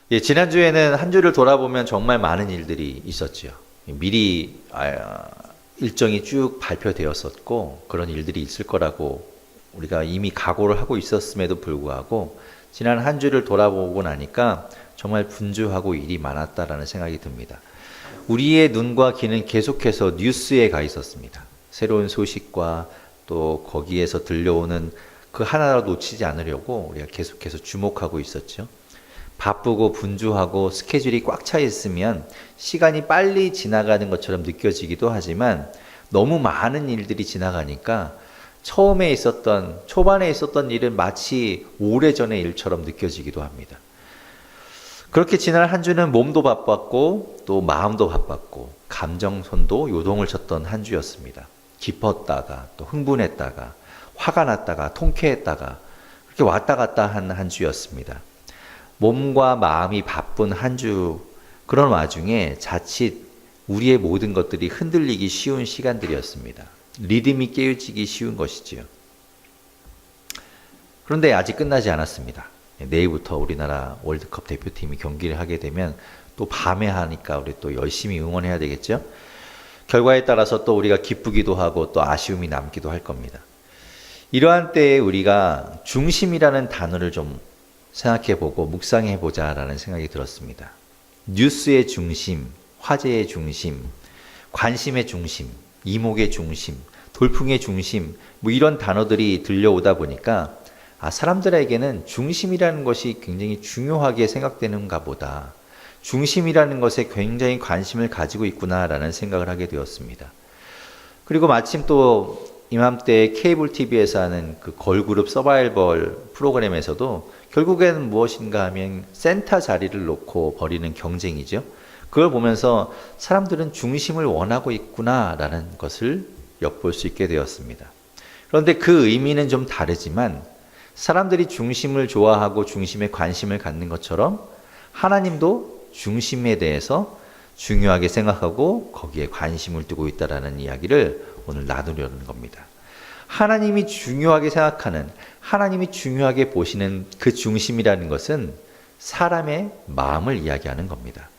예, 지난주에는 한 주를 돌아보면 정말 많은 일들이 있었죠. 미리 일정이 쭉 발표되었었고 그런 일들이 있을 거라고 우리가 이미 각오를 하고 있었음에도 불구하고 지난 한 주를 돌아보고 나니까 정말 분주하고 일이 많았다라는 생각이 듭니다. 우리의 눈과 귀는 계속해서 뉴스에 가 있었습니다. 새로운 소식과 또 거기에서 들려오는 그 하나라도 놓치지 않으려고 우리가 계속해서 주목하고 있었죠. 바쁘고 분주하고 스케줄이 꽉 차 있으면 시간이 빨리 지나가는 것처럼 느껴지기도 하지만 너무 많은 일들이 지나가니까 초반에 있었던 일은 마치 오래전의 일처럼 느껴지기도 합니다. 그렇게 지난 한 주는 몸도 바빴고 또 마음도 바빴고 감정선도 요동을 쳤던 한 주였습니다. 기뻤다가 또 흥분했다가 화가 났다가 통쾌했다가 그렇게 왔다 갔다 한 한 주였습니다. 몸과 마음이 바쁜 한 주, 그런 와중에 자칫 우리의 모든 것들이 흔들리기 쉬운 시간들이었습니다. 리듬이 깨어지기 쉬운 것이지요. 그런데 아직 끝나지 않았습니다. 내일부터 우리나라 월드컵 대표팀이 경기를 하게 되면 또 밤에 하니까 우리 또 열심히 응원해야 되겠죠? 결과에 따라서 또 우리가 기쁘기도 하고 또 아쉬움이 남기도 할 겁니다. 이러한 때에 우리가 중심이라는 단어를 좀 생각해보고 묵상해보자라는 생각이 들었습니다. 뉴스의 중심, 화제의 중심, 관심의 중심, 이목의 중심, 돌풍의 중심, 뭐 이런 단어들이 들려오다 보니까 사람들에게는 중심이라는 것이 굉장히 중요하게 생각되는가 보다. 중심이라는 것에 굉장히 관심을 가지고 있구나라는 생각을 하게 되었습니다. 그리고 마침 또 이맘때 케이블 TV에서 하는 그 걸그룹 서바이벌 프로그램에서도 결국에는 무엇인가 하면 센터 자리를 놓고 벌이는 경쟁이죠. 그걸 보면서 사람들은 중심을 원하고 있구나라는 것을 엿볼 수 있게 되었습니다. 그런데 그 의미는 좀 다르지만 사람들이 중심을 좋아하고 중심에 관심을 갖는 것처럼 하나님도 중심에 대해서 중요하게 생각하고 거기에 관심을 두고 있다는 이야기를 오늘 나누려는 겁니다. 하나님이 중요하게 생각하는, 하나님이 중요하게 보시는 그 중심이라는 것은 사람의 마음을 이야기하는 겁니다.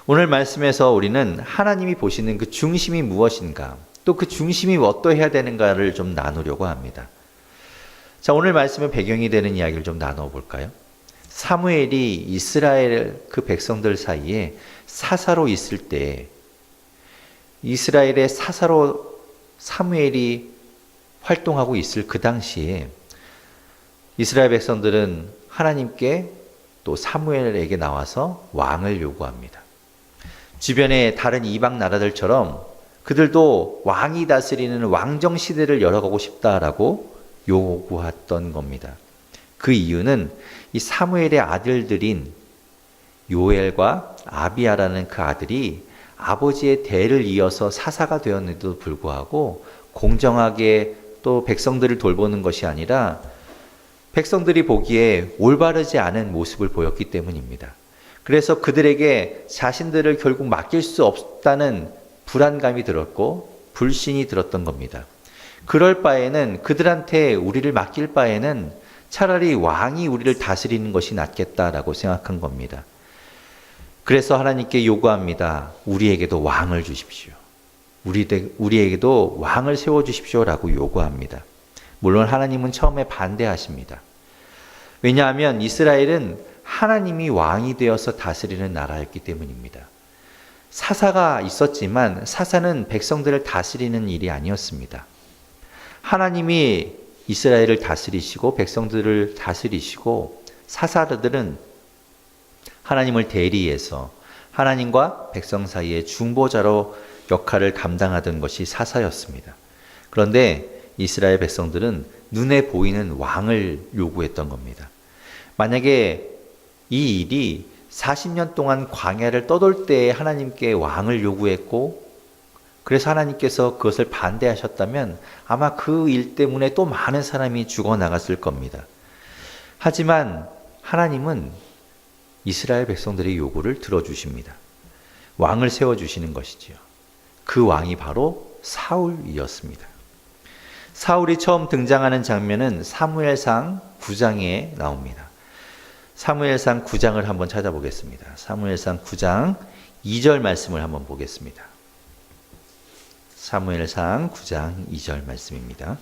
오늘 말씀에서 우리는 하나님이 보시는 그 중심이 무엇인가, 또 그 중심이 어떠해야 되는가를 좀 나누려고 합니다. 자, 오늘 말씀의 배경이 되는 이야기를 좀 나눠볼까요? 사무엘이 이스라엘 그 백성들 사이에 사사로 있을 때 이스라엘의 사사로 사무엘이 활동하고 있을 그 당시에 이스라엘 백성들은 하나님께 또 사무엘에게 나와서 왕을 요구합니다. 주변의 다른 이방 나라들처럼 그들도 왕이 다스리는 왕정 시대를 열어가고 싶다라고 요구했던 겁니다. 그 이유는 이 사무엘의 아들들인 요엘과 아비야라는 그 아들이 아버지의 대를 이어서 사사가 되었는데도 불구하고 공정하게 또 백성들을 돌보는 것이 아니라 백성들이 보기에 올바르지 않은 모습을 보였기 때문입니다. 그래서 그들에게 자신들을 결국 맡길 수 없다는 불안감이 들었고 불신이 들었던 겁니다. 그럴 바에는 그들한테 우리를 맡길 바에는 차라리 왕이 우리를 다스리는 것이 낫겠다라고 생각한 겁니다. 그래서 하나님께 요구합니다. 우리에게도 왕을 주십시오. 우리에게도 왕을 세워주십시오라고 요구합니다. 물론 하나님은 처음에 반대하십니다. 왜냐하면 이스라엘은 하나님이 왕이 되어서 다스리는 나라였기 때문입니다. 사사가 있었지만 사사는 백성들을 다스리는 일이 아니었습니다. 하나님이 이스라엘을 다스리시고 백성들을 다스리시고 사사들은 하나님을 대리해서 하나님과 백성 사이의 중보자로 역할을 감당하던 것이 사사였습니다. 그런데 이스라엘 백성들은 눈에 보이는 왕을 요구했던 겁니다. 만약에 이 일이 40년 동안 광야를 떠돌 때 하나님께 왕을 요구했고 그래서 하나님께서 그것을 반대하셨다면 아마 그 일 때문에 또 많은 사람이 죽어나갔을 겁니다. 하지만 하나님은 이스라엘 백성들의 요구를 들어주십니다. 왕을 세워주시는 것이지요. 그 왕이 바로 사울이었습니다. 사울이 처음 등장하는 장면은 사무엘상 9장에 나옵니다. 사무엘상 9장을 한번 찾아보겠습니다. 사무엘상 9장 2절 말씀을 한번 보겠습니다. 사무엘상 9장 2절 말씀입니다.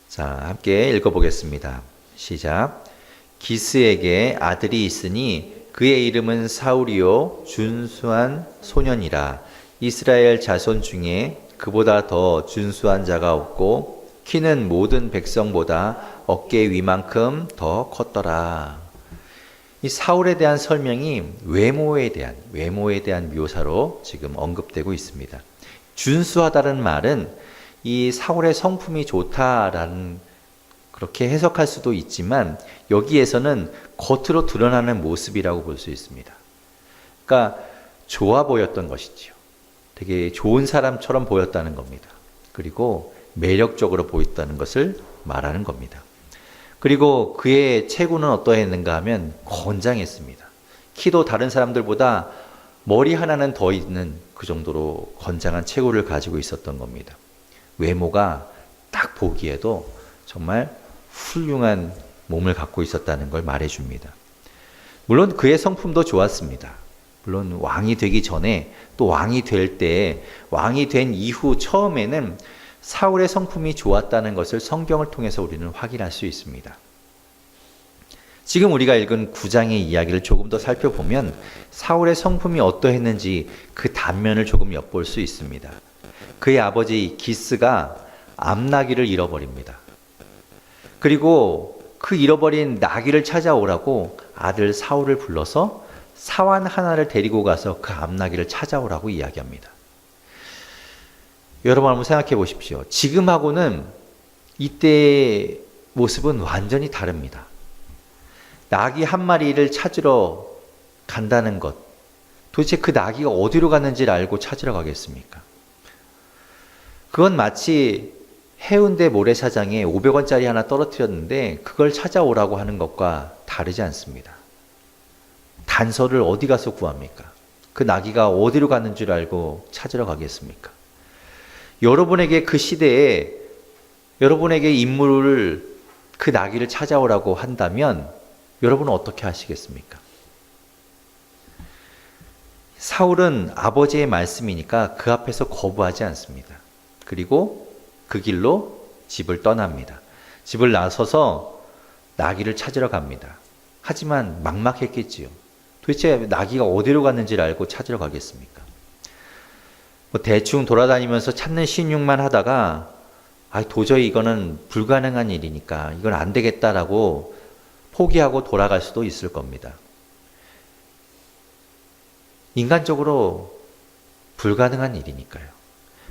자, 함께 읽어보겠습니다. 시작. 기스에게 아들이 있으니 그의 이름은 사울이요 준수한 소년이라. 이스라엘 자손 중에 그보다 더 준수한 자가 없고 키는 모든 백성보다 어깨 위만큼 더 컸더라. 이 사울에 대한 설명이 외모에 대한 묘사로 지금 언급되고 있습니다. 준수하다는 말은 이 사울의 성품이 좋다라는 그렇게 해석할 수도 있지만 여기에서는 겉으로 드러나는 모습이라고 볼 수 있습니다. 그러니까 좋아 보였던 것이지요. 되게 좋은 사람처럼 보였다는 겁니다. 그리고 매력적으로 보였다는 것을 말하는 겁니다. 그리고 그의 체구는 어떠했는가 하면 건장했습니다. 키도 다른 사람들보다 머리 하나는 더 있는 그 정도로 건장한 체구를 가지고 있었던 겁니다. 외모가 딱 보기에도 정말 훌륭한 몸을 갖고 있었다는 걸 말해줍니다. 물론 그의 성품도 좋았습니다. 물론 왕이 되기 전에 또 왕이 될 때, 왕이 된 이후 처음에는 사울의 성품이 좋았다는 것을 성경을 통해서 우리는 확인할 수 있습니다. 지금 우리가 읽은 9장의 이야기를 조금 더 살펴보면 사울의 성품이 어떠했는지 그 단면을 조금 엿볼 수 있습니다. 그의 아버지 기스가 암나귀를 잃어버립니다. 그리고 그 잃어버린 나귀를 찾아오라고 아들 사울을 불러서 사환 하나를 데리고 가서 그 암나귀를 찾아오라고 이야기합니다. 여러분 한번 생각해 보십시오. 지금하고는 이때의 모습은 완전히 다릅니다. 나귀 한 마리를 찾으러 간다는 것, 도대체 그 나귀가 어디로 갔는지를 알고 찾으러 가겠습니까? 그건 마치 해운대 모래사장에 500원짜리 하나 떨어뜨렸는데 그걸 찾아오라고 하는 것과 다르지 않습니다. 단서를 어디 가서 구합니까? 그 나귀가 어디로 갔는 줄 알고 찾으러 가겠습니까? 여러분에게 그 시대에 여러분에게 인물을 그 나귀를 찾아오라고 한다면 여러분은 어떻게 하시겠습니까? 사울은 아버지의 말씀이니까 그 앞에서 거부하지 않습니다. 그리고 그 길로 집을 떠납니다. 집을 나서서 나귀를 찾으러 갑니다. 하지만 막막했겠지요. 도대체 나귀가 어디로 갔는지를 알고 찾으러 가겠습니까? 대충 돌아다니면서 찾는 신용만 하다가 도저히 이거는 불가능한 일이니까 이건 안 되겠다라고 포기하고 돌아갈 수도 있을 겁니다. 인간적으로 불가능한 일이니까요.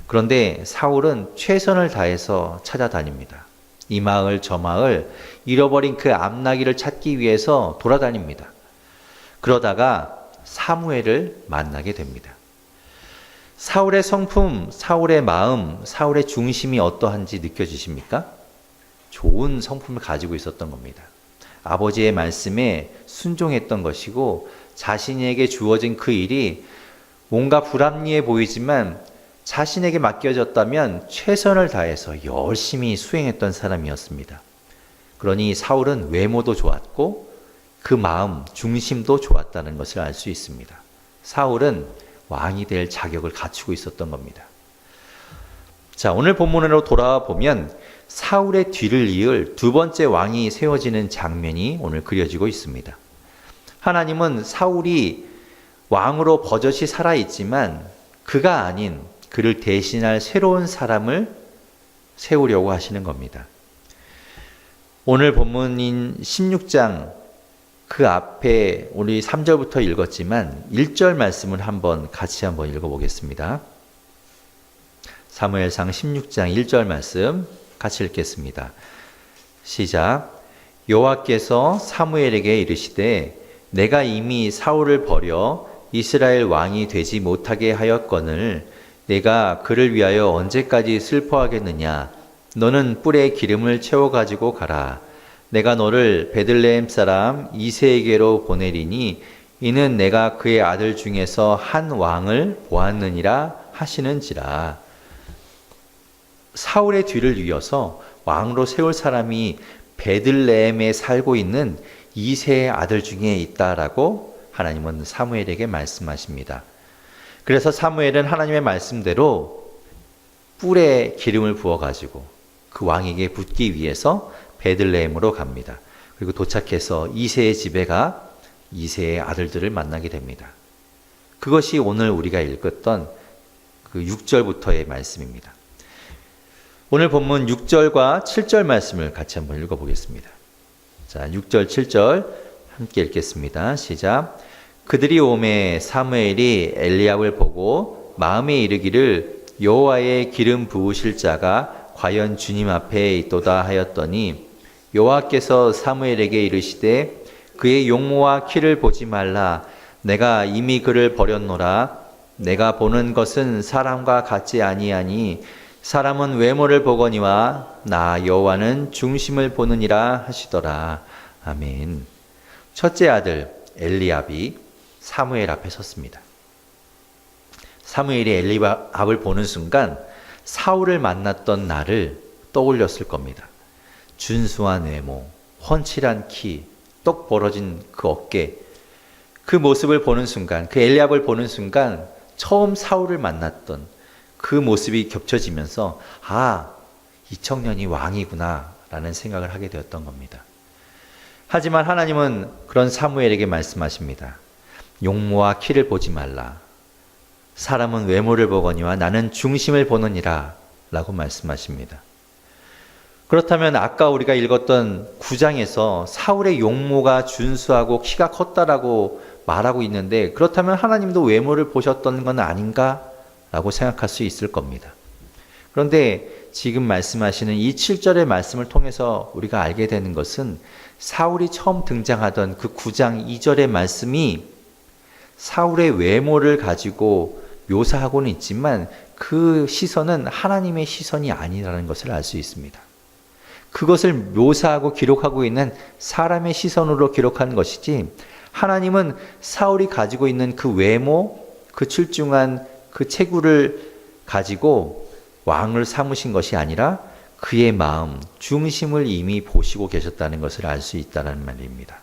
그런데 사울은 최선을 다해서 찾아다닙니다. 이 마을 저 마을 잃어버린 그 암나귀를 찾기 위해서 돌아다닙니다. 그러다가 사무엘을 만나게 됩니다. 사울의 성품, 사울의 마음, 사울의 중심이 어떠한지 느껴지십니까? 좋은 성품을 가지고 있었던 겁니다. 아버지의 말씀에 순종했던 것이고 자신에게 주어진 그 일이 뭔가 불합리해 보이지만 자신에게 맡겨졌다면 최선을 다해서 열심히 수행했던 사람이었습니다. 그러니 사울은 외모도 좋았고 그 마음, 중심도 좋았다는 것을 알 수 있습니다. 사울은 왕이 될 자격을 갖추고 있었던 겁니다. 자, 오늘 본문으로 돌아와 보면 사울의 뒤를 이을 두 번째 왕이 세워지는 장면이 오늘 그려지고 있습니다. 하나님은 사울이 왕으로 버젓이 살아있지만 그가 아닌 그를 대신할 새로운 사람을 세우려고 하시는 겁니다. 오늘 본문인 16장 그 앞에 우리 3절부터 읽었지만 1절 말씀을 같이 한번 읽어보겠습니다. 사무엘상 16장 1절 말씀 같이 읽겠습니다. 시작. 여호와께서 사무엘에게 이르시되 내가 이미 사울을 버려 이스라엘 왕이 되지 못하게 하였거늘 내가 그를 위하여 언제까지 슬퍼하겠느냐. 너는 뿔에 기름을 채워 가지고 가라. 내가 너를 베들레헴 사람 이새에게로 보내리니 이는 내가 그의 아들 중에서 한 왕을 보았느니라 하시는지라. 사울의 뒤를 이어서 왕으로 세울 사람이 베들레헴에 살고 있는 이새의 아들 중에 있다라고 하나님은 사무엘에게 말씀하십니다. 그래서 사무엘은 하나님의 말씀대로 뿔에 기름을 부어가지고 그 왕에게 붓기 위해서 베들레헴으로 갑니다. 그리고 도착해서 이새의 집에 가 이새의 아들들을 만나게 됩니다. 그것이 오늘 우리가 읽었던 그 6절부터의 말씀입니다. 오늘 본문 6절과 7절 말씀을 같이 한번 읽어보겠습니다. 자, 6절, 7절 함께 읽겠습니다. 시작. 그들이 오매 사무엘이 엘리압을 보고 마음에 이르기를 여호와의 기름 부으실 자가 과연 주님 앞에 있도다 하였더니 여호와께서 사무엘에게 이르시되 그의 용모와 키를 보지 말라. 내가 이미 그를 버렸노라. 내가 보는 것은 사람과 같지 아니하니 사람은 외모를 보거니와 나 여호와는 중심을 보느니라 하시더라. 아멘. 첫째 아들 엘리압이 사무엘 앞에 섰습니다. 사무엘이 엘리압을 보는 순간 사울을 만났던 날을 떠올렸을 겁니다. 준수한 외모, 훤칠한 키, 똑 벌어진 그 어깨, 그 모습을 보는 순간, 그 엘리압을 보는 순간 처음 사울을 만났던 그 모습이 겹쳐지면서 이 청년이 왕이구나 라는 생각을 하게 되었던 겁니다. 하지만 하나님은 그런 사무엘에게 말씀하십니다. 용모와 키를 보지 말라. 사람은 외모를 보거니와 나는 중심을 보느니라 라고 말씀하십니다. 그렇다면 아까 우리가 읽었던 9장에서 사울의 용모가 준수하고 키가 컸다라고 말하고 있는데 그렇다면 하나님도 외모를 보셨던 건 아닌가? 라고 생각할 수 있을 겁니다. 그런데 지금 말씀하시는 이 7절의 말씀을 통해서 우리가 알게 되는 것은 사울이 처음 등장하던 그 9장 2절의 말씀이 사울의 외모를 가지고 묘사하고는 있지만 그 시선은 하나님의 시선이 아니라는 것을 알 수 있습니다. 그것을 묘사하고 기록하고 있는 사람의 시선으로 기록한 것이지 하나님은 사울이 가지고 있는 그 외모, 그 출중한 그 체구를 가지고 왕을 삼으신 것이 아니라 그의 마음, 중심을 이미 보시고 계셨다는 것을 알 수 있다는 말입니다.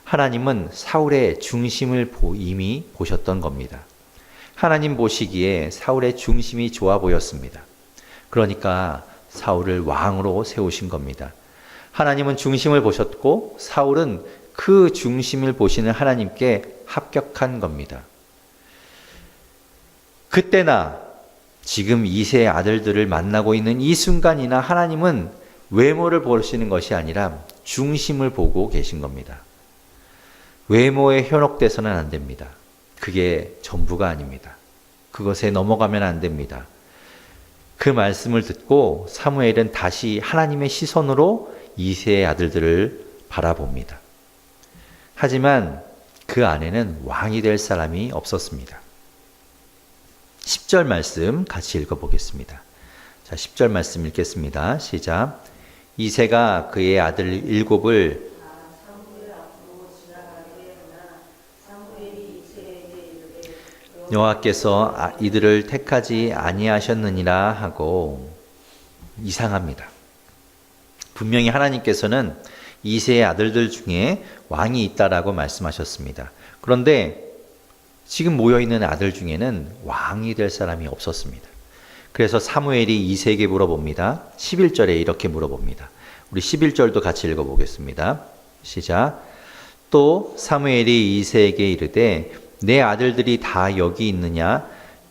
하나님은 사울의 중심을 이미 보셨던 겁니다. 하나님 보시기에 사울의 중심이 좋아 보였습니다. 그러니까 사울을 왕으로 세우신 겁니다. 하나님은 중심을 보셨고 사울은 그 중심을 보시는 하나님께 합격한 겁니다. 그때나 지금 이새의 아들들을 만나고 있는 이 순간이나 하나님은 외모를 보시는 것이 아니라 중심을 보고 계신 겁니다. 외모에 현혹돼서는 안 됩니다. 그게 전부가 아닙니다. 그것에 넘어가면 안 됩니다. 그 말씀을 듣고 사무엘은 다시 하나님의 시선으로 이새의 아들들을 바라봅니다. 하지만 그 안에는 왕이 될 사람이 없었습니다. 10절 말씀 같이 읽어보겠습니다. 자, 10절 말씀 읽겠습니다. 시작. 이새가 그의 아들 7을 여호와께서 이들을 택하지 아니하셨느니라 하고 이상합니다. 분명히 하나님께서는 이새의 아들들 중에 왕이 있다라고 말씀하셨습니다. 그런데 지금 모여있는 아들 중에는 왕이 될 사람이 없었습니다. 그래서 사무엘이 이새에게 물어봅니다. 11절에 이렇게 물어봅니다. 우리 11절도 같이 읽어보겠습니다. 시작. 또 사무엘이 이새에게 이르되 내 아들들이 다 여기 있느냐?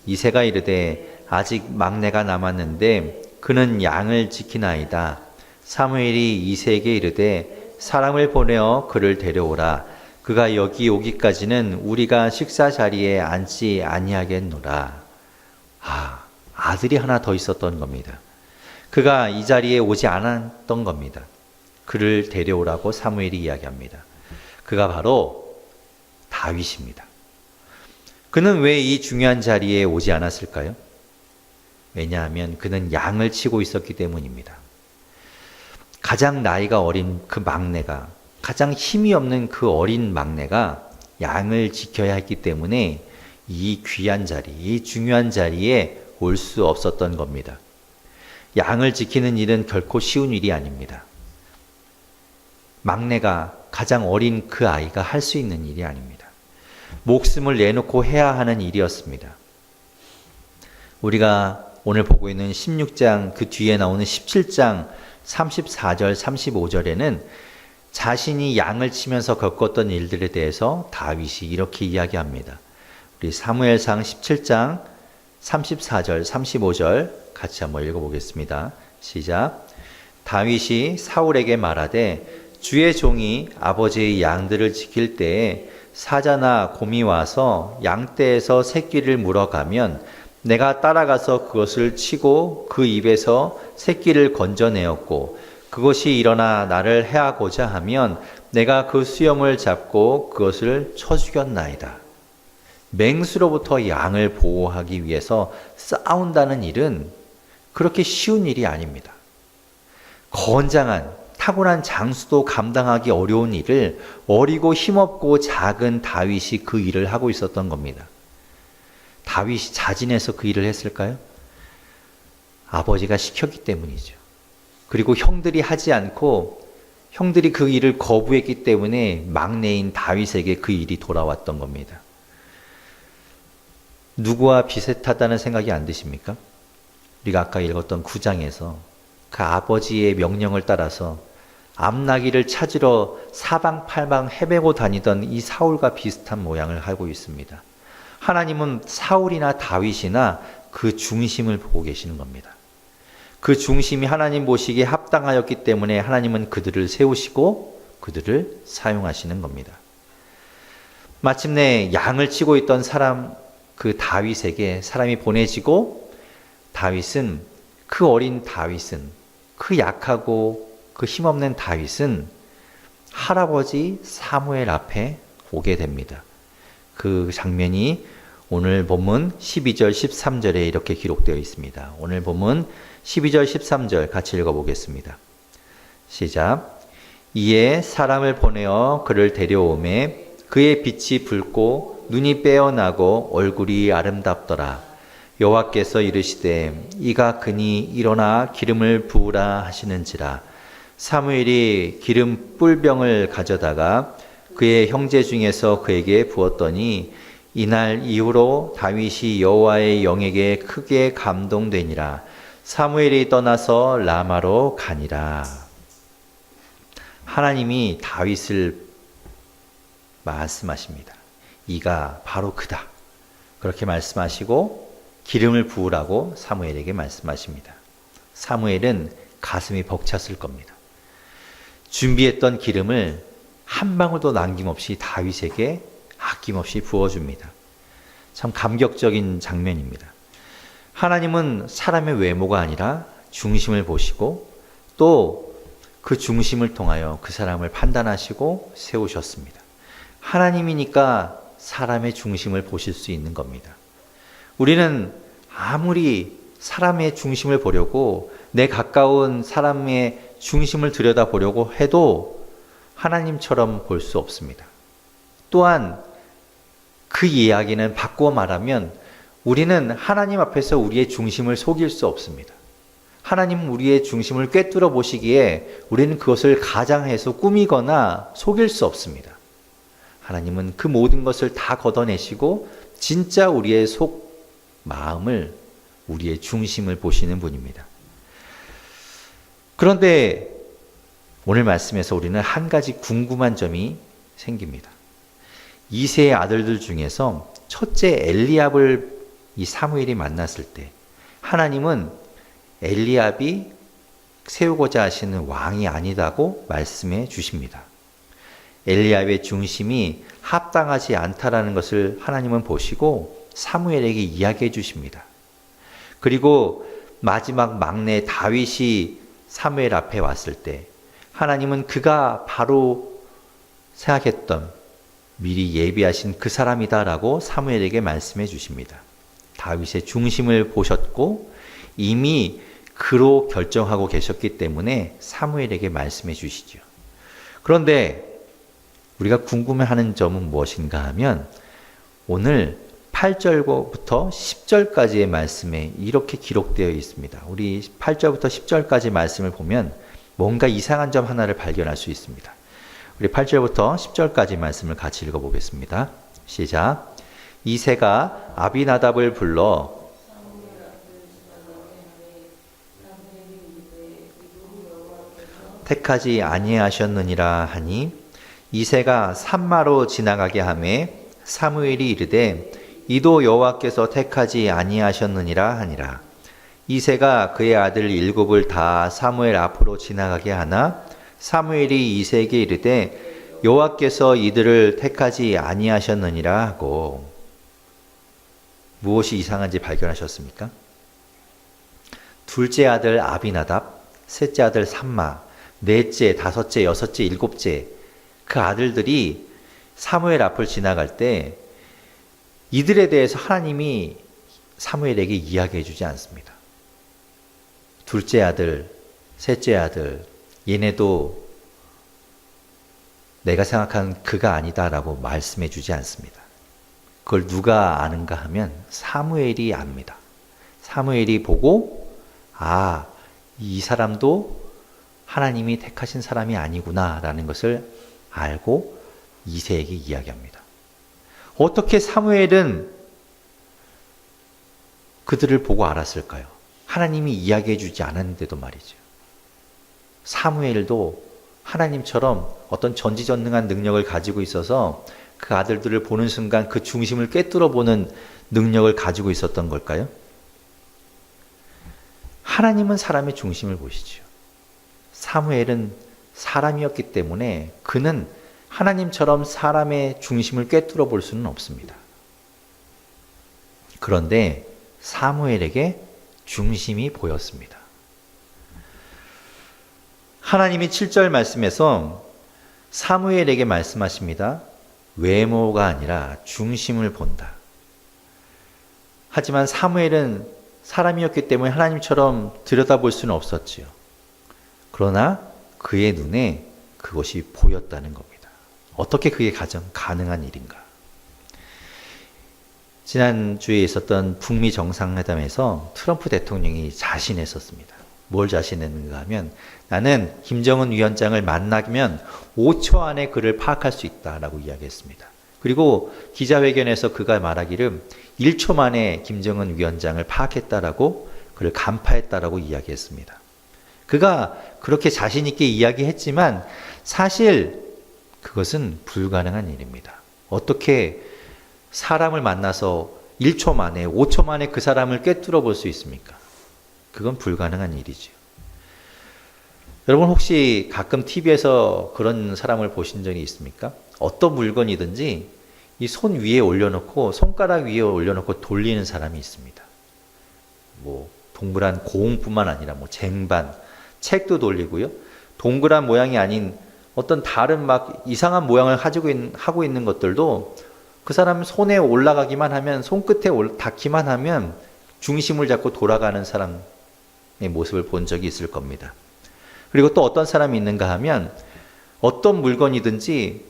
이새가 이르되 아직 막내가 남았는데 그는 양을 지키나이다. 사무엘이 이새에게 이르되 사람을 보내어 그를 데려오라. 그가 여기 오기까지는 우리가 식사 자리에 앉지 아니하겠노라. 아들이 하나 더 있었던 겁니다. 그가 이 자리에 오지 않았던 겁니다. 그를 데려오라고 사무엘이 이야기합니다. 그가 바로 다윗입니다. 그는 왜 이 중요한 자리에 오지 않았을까요? 왜냐하면 그는 양을 치고 있었기 때문입니다. 가장 나이가 어린 그 막내가, 가장 힘이 없는 그 어린 막내가 양을 지켜야 했기 때문에 이 귀한 자리, 이 중요한 자리에 올 수 없었던 겁니다. 양을 지키는 일은 결코 쉬운 일이 아닙니다. 막내가 가장 어린 그 아이가 할 수 있는 일이 아닙니다. 목숨을 내놓고 해야 하는 일이었습니다. 우리가 오늘 보고 있는 16장 그 뒤에 나오는 17장 34절 35절에는 자신이 양을 치면서 겪었던 일들에 대해서 다윗이 이렇게 이야기합니다. 우리 사무엘상 17장 34절 35절 같이 한번 읽어보겠습니다. 시작. 다윗이 사울에게 말하되 주의 종이 아버지의 양들을 지킬 때에 사자나 곰이 와서 양떼에서 새끼를 물어가면 내가 따라가서 그것을 치고 그 입에서 새끼를 건져내었고 그것이 일어나 나를 해하고자 하면 내가 그 수염을 잡고 그것을 쳐 죽였나이다. 맹수로부터 양을 보호하기 위해서 싸운다는 일은 그렇게 쉬운 일이 아닙니다. 건장한 타고난 장수도 감당하기 어려운 일을 어리고 힘없고 작은 다윗이 그 일을 하고 있었던 겁니다. 다윗이 자진해서 그 일을 했을까요? 아버지가 시켰기 때문이죠. 그리고 형들이 하지 않고 형들이 그 일을 거부했기 때문에 막내인 다윗에게 그 일이 돌아왔던 겁니다. 누구와 비슷하다는 생각이 안 드십니까? 우리가 아까 읽었던 9장에서 그 아버지의 명령을 따라서 암나기를 찾으러 사방팔방 헤매고 다니던 이 사울과 비슷한 모양을 하고 있습니다. 하나님은 사울이나 다윗이나 그 중심을 보고 계시는 겁니다. 그 중심이 하나님 보시기에 합당하였기 때문에 하나님은 그들을 세우시고 그들을 사용하시는 겁니다. 마침내 양을 치고 있던 사람 그 다윗에게 사람이 보내지고 다윗은 그 어린 다윗은 그 약하고 그 힘없는 다윗은 할아버지 사무엘 앞에 오게 됩니다. 그 장면이 오늘 본문 12절 13절에 이렇게 기록되어 있습니다. 오늘 본문 12절 13절 같이 읽어보겠습니다. 시작. 이에 사람을 보내어 그를 데려오매 그의 빛이 붉고 눈이 빼어나고 얼굴이 아름답더라. 여호와께서 이르시되 이가 그니 일어나 기름을 부으라 하시는지라. 사무엘이 기름 뿔병을 가져다가 그의 형제 중에서 그에게 부었더니 이날 이후로 다윗이 여호와의 영에게 크게 감동되니라. 사무엘이 떠나서 라마로 가니라. 하나님이 다윗을 말씀하십니다. 이가 바로 그다. 그렇게 말씀하시고 기름을 부으라고 사무엘에게 말씀하십니다. 사무엘은 가슴이 벅찼을 겁니다. 준비했던 기름을 한 방울도 남김없이 다윗에게 아낌없이 부어줍니다. 참 감격적인 장면입니다. 하나님은 사람의 외모가 아니라 중심을 보시고 또 그 중심을 통하여 그 사람을 판단하시고 세우셨습니다. 하나님이니까 사람의 중심을 보실 수 있는 겁니다. 우리는 아무리 사람의 중심을 보려고 내 가까운 사람의 중심을 들여다보려고 해도 하나님처럼 볼 수 없습니다. 또한 그 이야기는 바꾸어 말하면 우리는 하나님 앞에서 우리의 중심을 속일 수 없습니다. 하나님은 우리의 중심을 꿰뚫어 보시기에 우리는 그것을 가장해서 꾸미거나 속일 수 없습니다. 하나님은 그 모든 것을 다 걷어내시고 진짜 우리의 속 마음을 우리의 중심을 보시는 분입니다. 그런데 오늘 말씀에서 우리는 한 가지 궁금한 점이 생깁니다. 이세의 아들들 중에서 첫째 엘리압을 이 사무엘이 만났을 때 하나님은 엘리압이 세우고자 하시는 왕이 아니다고 말씀해 주십니다. 엘리압의 중심이 합당하지 않다라는 것을 하나님은 보시고 사무엘에게 이야기해 주십니다. 그리고 마지막 막내 다윗이 사무엘 앞에 왔을 때 하나님은 그가 바로 생각했던 미리 예비하신 그 사람이다라고 사무엘에게 말씀해 주십니다. 다윗의 중심을 보셨고 이미 그로 결정하고 계셨기 때문에 사무엘에게 말씀해 주시죠. 그런데 우리가 궁금해하는 점은 무엇인가 하면 오늘 8절부터 10절까지의 말씀에 이렇게 기록되어 있습니다. 우리 8절부터 10절까지 말씀을 보면 뭔가 이상한 점 하나를 발견할 수 있습니다. 우리 8절부터 10절까지 말씀을 같이 읽어보겠습니다. 시작. 이새가 아비나답을 불러 택하지 아니하셨느니라 하니 이새가 산마로 지나가게 하매 사무엘이 이르되 이도 여호와께서 택하지 아니하셨느니라 하니라. 이새가 그의 아들 7을 다 사무엘 앞으로 지나가게 하나 사무엘이 이새에게 이르되 여호와께서 이들을 택하지 아니하셨느니라 하고. 무엇이 이상한지 발견하셨습니까? 둘째 아들 아비나답, 셋째 아들 삼마, 넷째, 다섯째, 여섯째, 일곱째 그 아들들이 사무엘 앞을 지나갈 때 이들에 대해서 하나님이 사무엘에게 이야기해 주지 않습니다. 둘째 아들, 셋째 아들, 얘네도 내가 생각한 그가 아니다라고 말씀해 주지 않습니다. 그걸 누가 아는가 하면 사무엘이 압니다. 사무엘이 보고 이 사람도 하나님이 택하신 사람이 아니구나 라는 것을 알고 이새에게 이야기합니다. 어떻게 사무엘은 그들을 보고 알았을까요? 하나님이 이야기해 주지 않았는데도 말이죠. 사무엘도 하나님처럼 어떤 전지전능한 능력을 가지고 있어서 그 아들들을 보는 순간 그 중심을 꿰뚫어 보는 능력을 가지고 있었던 걸까요? 하나님은 사람의 중심을 보시죠. 사무엘은 사람이었기 때문에 그는 하나님처럼 사람의 중심을 꿰뚫어 볼 수는 없습니다. 그런데 사무엘에게 중심이 보였습니다. 하나님이 7절 말씀에서 사무엘에게 말씀하십니다. 외모가 아니라 중심을 본다. 하지만 사무엘은 사람이었기 때문에 하나님처럼 들여다볼 수는 없었지요. 그러나 그의 눈에 그것이 보였다는 겁니다. 어떻게 그게 가능한 일인가? 지난주에 있었던 북미 정상회담에서 트럼프 대통령이 자신했었습니다. 뭘 자신했는가 하면 나는 김정은 위원장을 만나면 5초 안에 그를 파악할 수 있다라고 이야기했습니다. 그리고 기자회견에서 그가 말하기를 1초 만에 김정은 위원장을 파악했다라고 그를 간파했다라고 이야기했습니다. 그가 그렇게 자신 있게 이야기했지만 사실 그것은 불가능한 일입니다. 어떻게 사람을 만나서 1초 만에, 5초 만에 그 사람을 꿰뚫어 볼 수 있습니까? 그건 불가능한 일이죠. 여러분 혹시 가끔 TV에서 그런 사람을 보신 적이 있습니까? 어떤 물건이든지 이 손 위에 올려놓고 손가락 위에 올려놓고 돌리는 사람이 있습니다. 뭐 동그란 공뿐만 아니라 뭐 쟁반, 책도 돌리고요. 동그란 모양이 아닌 어떤 다른 막 이상한 모양을 하고 있는 것들도 그 사람 손에 올라가기만 하면, 손끝에 닿기만 하면 중심을 잡고 돌아가는 사람의 모습을 본 적이 있을 겁니다. 그리고 또 어떤 사람이 있는가 하면 어떤 물건이든지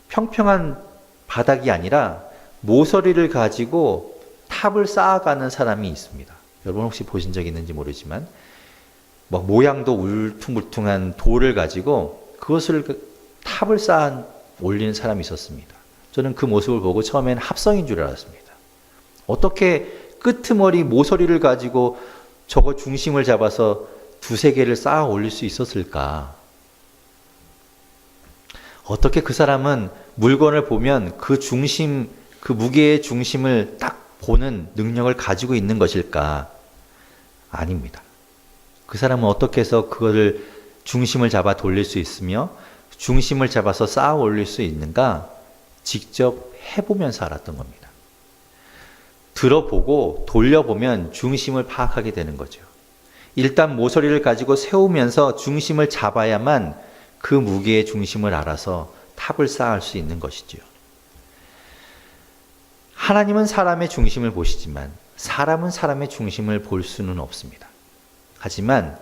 평평한 바닥이 아니라 모서리를 가지고 탑을 쌓아가는 사람이 있습니다. 여러분 혹시 보신 적 있는지 모르지만 막 모양도 울퉁불퉁한 돌을 가지고 그것을 탑을 쌓아 올리는 사람이 있었습니다. 저는 그 모습을 보고 처음엔 합성인 줄 알았습니다. 어떻게 끄트머리 모서리를 가지고 저거 중심을 잡아서 두세 개를 쌓아 올릴 수 있었을까? 어떻게 그 사람은 물건을 보면 그 중심, 그 무게의 중심을 딱 보는 능력을 가지고 있는 것일까? 아닙니다. 그 사람은 어떻게 해서 그거를 중심을 잡아 돌릴 수 있으며 중심을 잡아서 쌓아 올릴 수 있는가? 직접 해보면서 알았던 겁니다. 들어보고 돌려보면 중심을 파악하게 되는 거죠. 일단 모서리를 가지고 세우면서 중심을 잡아야만 그 무게의 중심을 알아서 탑을 쌓을 수 있는 것이지요. 하나님은 사람의 중심을 보시지만 사람은 사람의 중심을 볼 수는 없습니다. 하지만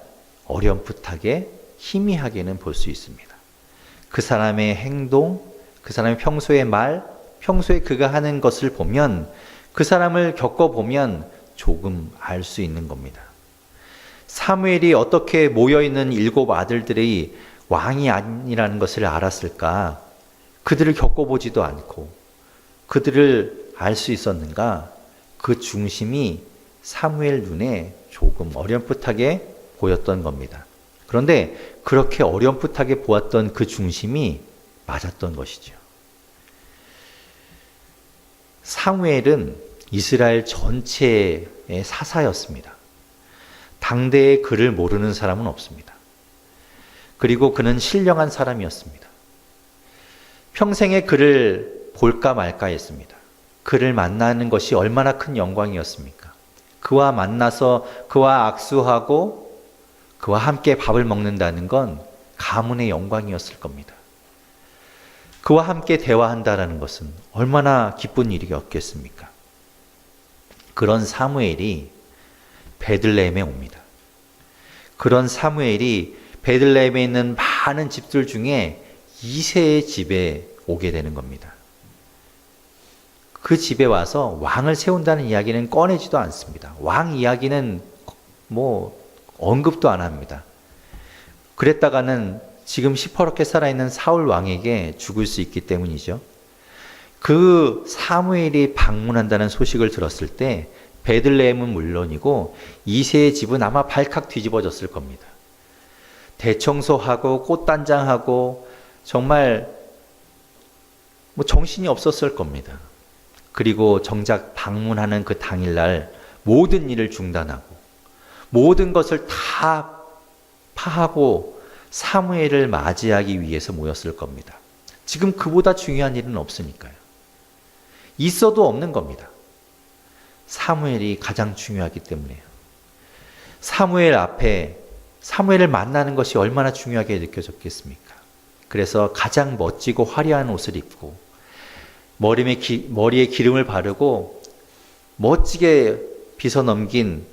어렴풋하게 희미하게는 볼 수 있습니다. 그 사람의 행동, 그 사람의 평소의 말, 평소에 그가 하는 것을 보면 그 사람을 겪어보면 조금 알 수 있는 겁니다. 사무엘이 어떻게 모여있는 7 아들들이 왕이 아니라는 것을 알았을까? 그들을 겪어보지도 않고 그들을 알 수 있었는가? 그 중심이 사무엘 눈에 조금 어렴풋하게 보였던 겁니다. 그런데 그렇게 어렴풋하게 보았던 그 중심이 맞았던 것이죠. 사무엘은 이스라엘 전체의 사사였습니다. 당대의 그를 모르는 사람은 없습니다. 그리고 그는 신령한 사람이었습니다. 평생에 그를 볼까 말까 했습니다. 그를 만나는 것이 얼마나 큰 영광이었습니까? 그와 만나서 그와 악수하고 그와 함께 밥을 먹는다는 건 가문의 영광이었을 겁니다. 그와 함께 대화한다는 것은 얼마나 기쁜 일이었겠습니까? 그런 사무엘이 베들레헴에 옵니다. 그런 사무엘이 베들레헴에 있는 많은 집들 중에 이새의 집에 오게 되는 겁니다. 그 집에 와서 왕을 세운다는 이야기는 꺼내지도 않습니다. 왕 이야기는 언급도 안 합니다. 그랬다가는 지금 시퍼렇게 살아있는 사울 왕에게 죽을 수 있기 때문이죠. 그 사무엘이 방문한다는 소식을 들었을 때 베들레헴은 물론이고 이새의 집은 아마 발칵 뒤집어졌을 겁니다. 대청소하고 꽃단장하고 정말 정신이 없었을 겁니다. 그리고 정작 방문하는 그 당일날 모든 일을 중단하고 모든 것을 다 파하고 사무엘을 맞이하기 위해서 모였을 겁니다. 지금 그보다 중요한 일은 없으니까요. 있어도 없는 겁니다. 사무엘이 가장 중요하기 때문에요. 사무엘 앞에 사무엘을 만나는 것이 얼마나 중요하게 느껴졌겠습니까? 그래서 가장 멋지고 화려한 옷을 입고 머리에 기름을 바르고 멋지게 빗어 넘긴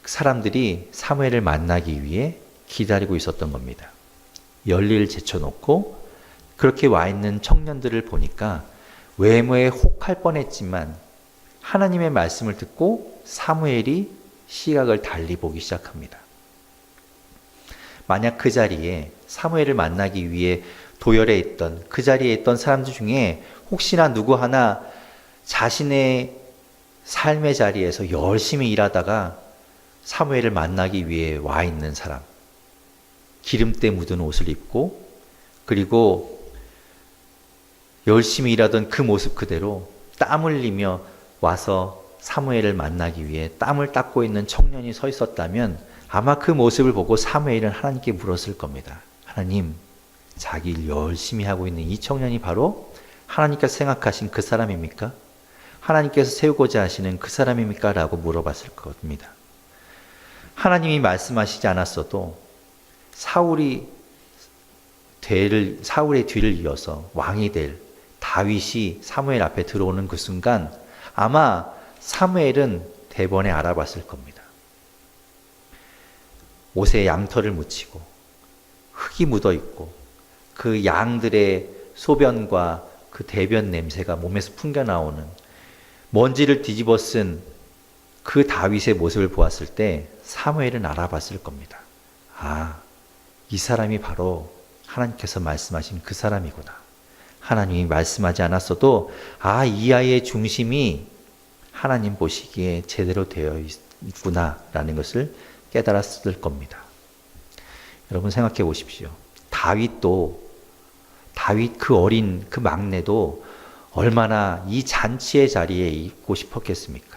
사람들이 사무엘을 만나기 위해 기다리고 있었던 겁니다. 열리를 제쳐놓고 그렇게 와 있는 청년들을 보니까 외모에 혹할 뻔했지만 하나님의 말씀을 듣고 사무엘이 시각을 달리 보기 시작합니다. 만약 그 자리에 사무엘을 만나기 위해 도열해 있던 그 자리에 있던 사람들 중에 혹시나 누구 하나 자신의 삶의 자리에서 열심히 일하다가 사무엘을 만나기 위해 와 있는 사람, 기름때 묻은 옷을 입고 그리고 열심히 일하던 그 모습 그대로 땀 흘리며 와서 사무엘을 만나기 위해 땀을 닦고 있는 청년이 서 있었다면 아마 그 모습을 보고 사무엘은 하나님께 물었을 겁니다. 하나님, 자기 일 열심히 하고 있는 이 청년이 바로 하나님께서 생각하신 그 사람입니까? 하나님께서 세우고자 하시는 그 사람입니까? 라고 물어봤을 겁니다. 하나님이 말씀하시지 않았어도 사울의 뒤를 이어서 왕이 될 다윗이 사무엘 앞에 들어오는 그 순간 아마 사무엘은 대번에 알아봤을 겁니다. 옷에 양털을 묻히고 흙이 묻어 있고 그 양들의 소변과 그 대변 냄새가 몸에서 풍겨나오는 먼지를 뒤집어 쓴 그 다윗의 모습을 보았을 때 사무엘은 알아봤을 겁니다. 아, 이 사람이 바로 하나님께서 말씀하신 그 사람이구나. 하나님이 말씀하지 않았어도 이 아이의 중심이 하나님 보시기에 제대로 되어 있구나라는 것을 깨달았을 겁니다. 여러분 생각해 보십시오. 다윗 그 어린 그 막내도 얼마나 이 잔치의 자리에 있고 싶었겠습니까?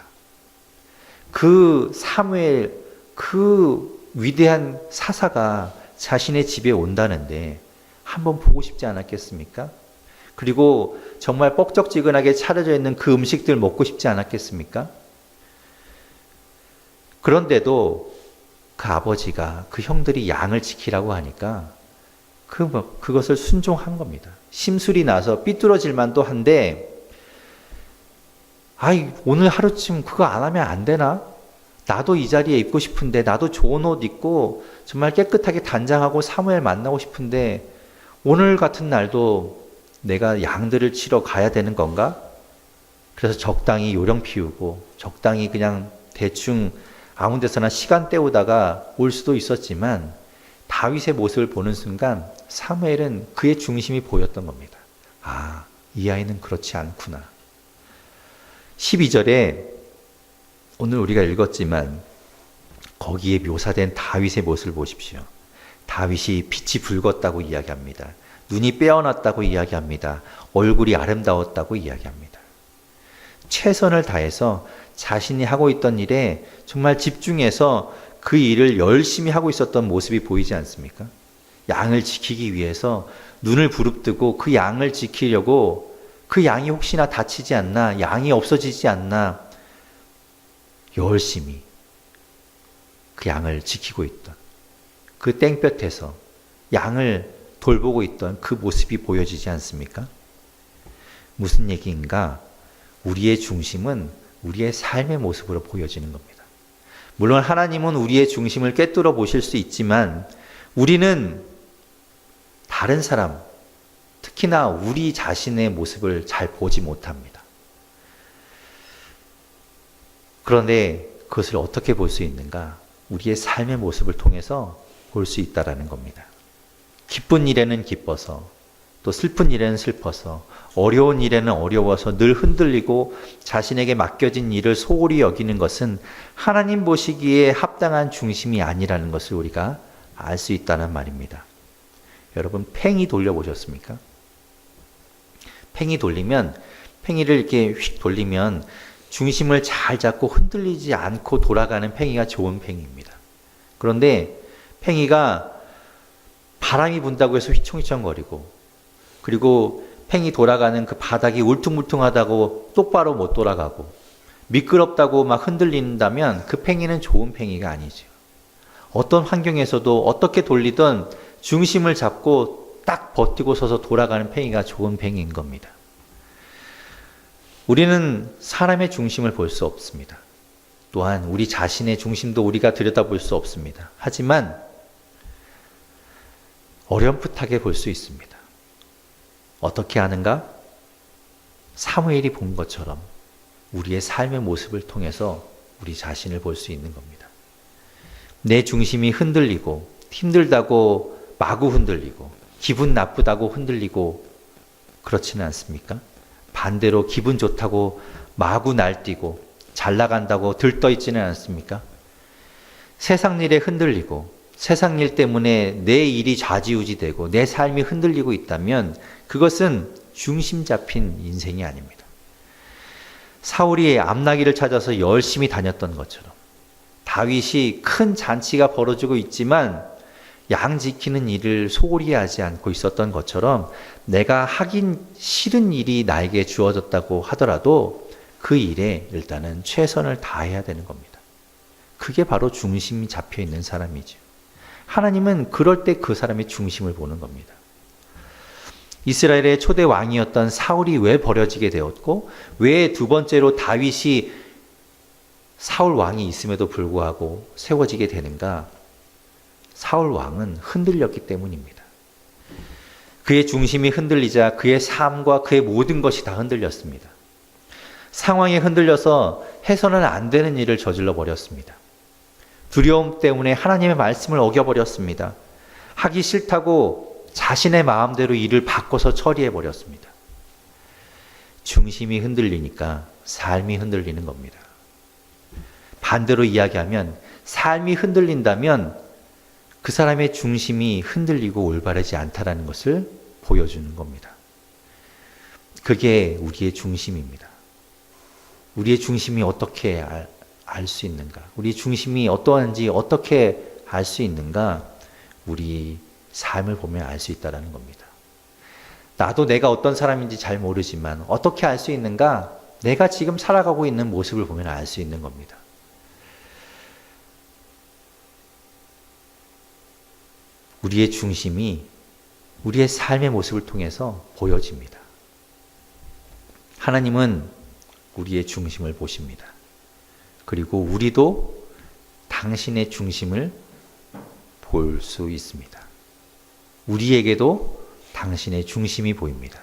그 사무엘, 그 위대한 사사가 자신의 집에 온다는데 한번 보고 싶지 않았겠습니까? 그리고 정말 뻑적지근하게 차려져 있는 그 음식들 먹고 싶지 않았겠습니까? 그런데도 그 아버지가 그 형들이 양을 지키라고 하니까 그것을 순종한 겁니다. 심술이 나서 삐뚤어질 만도 한데 오늘 하루쯤 그거 안 하면 안 되나? 나도 이 자리에 있고 싶은데 나도 좋은 옷 입고 정말 깨끗하게 단장하고 사무엘 만나고 싶은데 오늘 같은 날도 내가 양들을 치러 가야 되는 건가? 그래서 적당히 요령 피우고 적당히 그냥 대충 아무 데서나 시간 때우다가 올 수도 있었지만 다윗의 모습을 보는 순간 사무엘은 그의 중심이 보였던 겁니다. 아, 이 아이는 그렇지 않구나. 12절에 오늘 우리가 읽었지만 거기에 묘사된 다윗의 모습을 보십시오. 다윗이 빛이 붉었다고 이야기합니다. 눈이 빼어났다고 이야기합니다. 얼굴이 아름다웠다고 이야기합니다. 최선을 다해서 자신이 하고 있던 일에 정말 집중해서 그 일을 열심히 하고 있었던 모습이 보이지 않습니까? 양을 지키기 위해서 눈을 부릅뜨고 그 양을 지키려고 그 양이 혹시나 다치지 않나, 양이 없어지지 않나 열심히 그 양을 지키고 있던 그 땡볕에서 양을 돌보고 있던 그 모습이 보여지지 않습니까? 무슨 얘기인가? 우리의 중심은 우리의 삶의 모습으로 보여지는 겁니다. 물론 하나님은 우리의 중심을 꿰뚫어 보실 수 있지만 우리는 다른 사람, 특히나 우리 자신의 모습을 잘 보지 못합니다. 그런데 그것을 어떻게 볼 수 있는가? 우리의 삶의 모습을 통해서 볼 수 있다라는 겁니다. 기쁜 일에는 기뻐서, 또 슬픈 일에는 슬퍼서, 어려운 일에는 어려워서 늘 흔들리고 자신에게 맡겨진 일을 소홀히 여기는 것은 하나님 보시기에 합당한 중심이 아니라는 것을 우리가 알 수 있다는 말입니다. 여러분, 팽이 돌려보셨습니까? 팽이 돌리면, 팽이를 이렇게 휙 돌리면 중심을 잘 잡고 흔들리지 않고 돌아가는 팽이가 좋은 팽이입니다. 그런데 팽이가 바람이 분다고 해서 휘청휘청거리고, 그리고 팽이 돌아가는 그 바닥이 울퉁불퉁하다고 똑바로 못 돌아가고 미끄럽다고 막 흔들린다면 그 팽이는 좋은 팽이가 아니죠. 어떤 환경에서도 어떻게 돌리든 중심을 잡고 딱 버티고 서서 돌아가는 팽이가 좋은 팽이인 겁니다. 우리는 사람의 중심을 볼 수 없습니다. 또한 우리 자신의 중심도 우리가 들여다볼 수 없습니다. 하지만 어렴풋하게 볼 수 있습니다. 어떻게 하는가? 사무엘이 본 것처럼 우리의 삶의 모습을 통해서 우리 자신을 볼 수 있는 겁니다. 내 중심이 흔들리고 힘들다고 마구 흔들리고 기분 나쁘다고 흔들리고 그렇지는 않습니까? 반대로 기분 좋다고 마구 날뛰고 잘 나간다고 들떠있지는 않습니까? 세상 일에 흔들리고 세상 일 때문에 내 일이 좌지우지되고 내 삶이 흔들리고 있다면 그것은 중심 잡힌 인생이 아닙니다. 사울이 암나기를 찾아서 열심히 다녔던 것처럼 다윗이 큰 잔치가 벌어지고 있지만 양 지키는 일을 소홀히 하지 않고 있었던 것처럼 내가 하긴 싫은 일이 나에게 주어졌다고 하더라도 그 일에 일단은 최선을 다해야 되는 겁니다. 그게 바로 중심이 잡혀 있는 사람이죠. 하나님은 그럴 때 그 사람의 중심을 보는 겁니다. 이스라엘의 초대 왕이었던 사울이 왜 버려지게 되었고 왜 두 번째로 다윗이 사울 왕이 있음에도 불구하고 세워지게 되는가? 사울 왕은 흔들렸기 때문입니다. 그의 중심이 흔들리자 그의 삶과 그의 모든 것이 다 흔들렸습니다. 상황에 흔들려서 해서는 안 되는 일을 저질러 버렸습니다. 두려움 때문에 하나님의 말씀을 어겨버렸습니다. 하기 싫다고 자신의 마음대로 일을 바꿔서 처리해버렸습니다. 중심이 흔들리니까 삶이 흔들리는 겁니다. 반대로 이야기하면 삶이 흔들린다면 그 사람의 중심이 흔들리고 올바르지 않다라는 것을 보여주는 겁니다. 그게 우리의 중심입니다. 우리의 중심이 어떻게 알 수 있는가? 우리 중심이 어떠한지 어떻게 알 수 있는가? 우리 삶을 보면 알 수 있다는 겁니다. 나도 내가 어떤 사람인지 잘 모르지만 어떻게 알 수 있는가? 내가 지금 살아가고 있는 모습을 보면 알 수 있는 겁니다. 우리의 중심이 우리의 삶의 모습을 통해서 보여집니다. 하나님은 우리의 중심을 보십니다. 그리고 우리도 당신의 중심을 볼 수 있습니다. 우리에게도 당신의 중심이 보입니다.